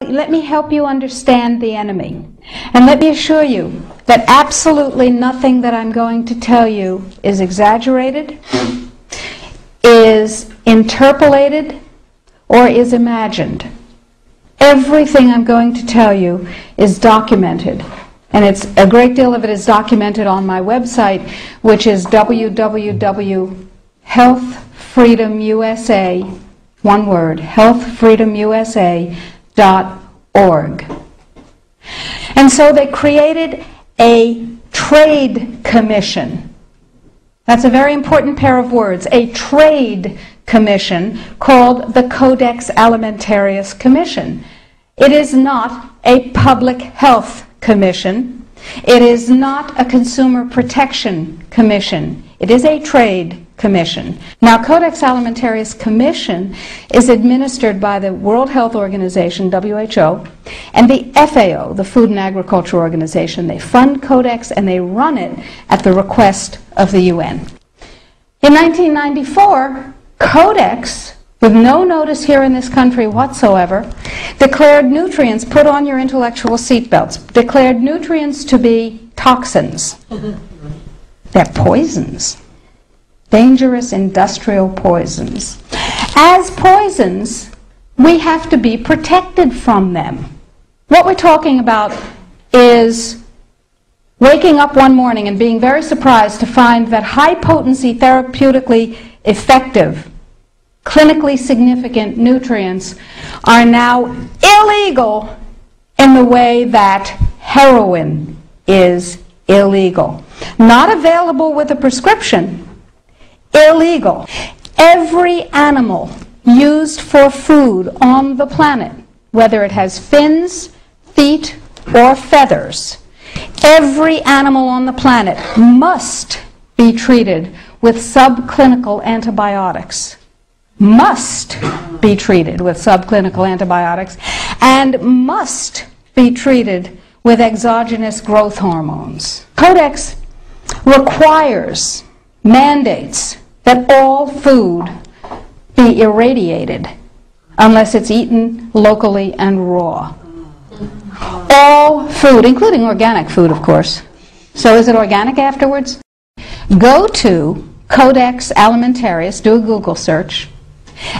let me help you understand the enemy. And let me assure you that absolutely nothing that I'm going to tell you is exaggerated, is interpolated, or is imagined. Everything I'm going to tell you is documented. And a great deal of it is documented on my website, which is www.healthfreedomusa, one word, healthfreedomusa.org. And so they created a trade commission. That's a very important pair of words, a trade commission called the Codex Alimentarius Commission. It is not a public health commission. It is not a consumer protection commission. It is a trade commission. Now, Codex Alimentarius Commission is administered by the World Health Organization, WHO, and the FAO, the Food and Agriculture Organization. They fund Codex and they run it at the request of the UN. In 1994, Codex, with no notice here in this country whatsoever, declared nutrients, put on your intellectual seatbelts, declared nutrients to be toxins. They're poisons. Dangerous industrial poisons. As poisons, we have to be protected from them. What we're talking about is waking up one morning and being very surprised to find that high-potency, therapeutically effective, clinically significant nutrients are now illegal in the way that heroin is illegal. Not available with a prescription, illegal. Every animal used for food on the planet, whether it has fins, feet, or feathers, every animal on the planet must be treated with subclinical antibiotics. Must be treated with subclinical antibiotics and must be treated with exogenous growth hormones. Codex requires, mandates that all food be irradiated unless it's eaten locally and raw. All food, including organic food, of course. So is it organic afterwards? Go to Codex Alimentarius, do a Google search,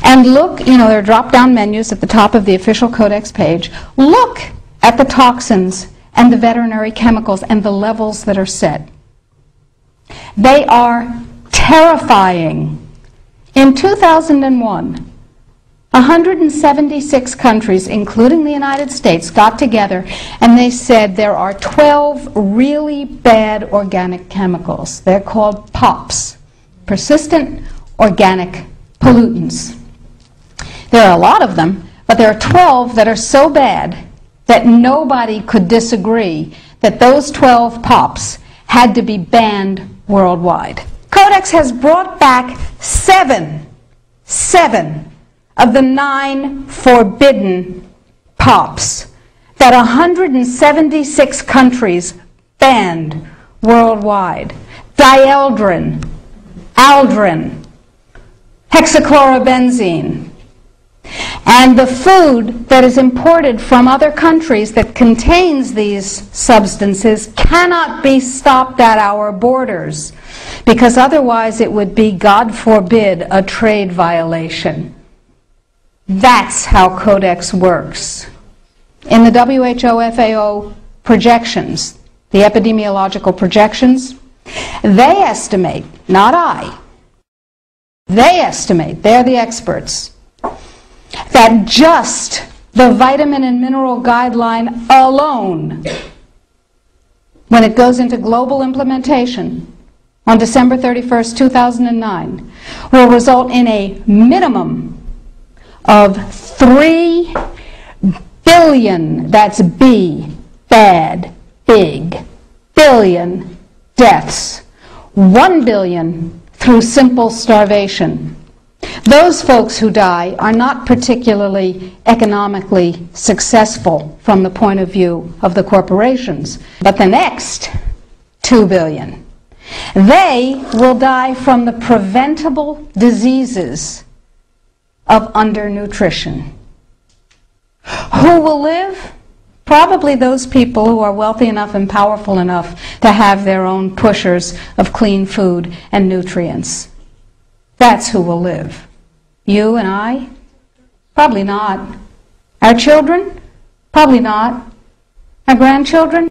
and look, there are drop-down menus at the top of the official Codex page. Look at the toxins and the veterinary chemicals and the levels that are set. They are terrifying. In 2001, 176 countries, including the United States, got together and they said there are 12 really bad organic chemicals. They're called POPs, persistent organic pollutants. There are a lot of them, but there are 12 that are so bad that nobody could disagree that those 12 POPs had to be banned worldwide. Codex has brought back seven of the 9 forbidden POPs that 176 countries banned worldwide. Dieldrin, aldrin, hexachlorobenzene. And the food that is imported from other countries that contains these substances cannot be stopped at our borders, because otherwise it would be, God forbid, a trade violation. That's how Codex works. In the WHO-FAO projections, the epidemiological projections, they estimate, not I, they estimate, they're the experts, that just the vitamin and mineral guideline alone, when it goes into global implementation on December 31st, 2009, will result in a minimum of 3 billion, that's B, bad, big, billion deaths. 1 billion through simple starvation. Those folks who die are not particularly economically successful from the point of view of the corporations. But the next 2 billion, they will die from the preventable diseases of undernutrition. Who will live? Probably those people who are wealthy enough and powerful enough to have their own pushers of clean food and nutrients. That's who will live. You and I? Probably not. Our children? Probably not. Our grandchildren?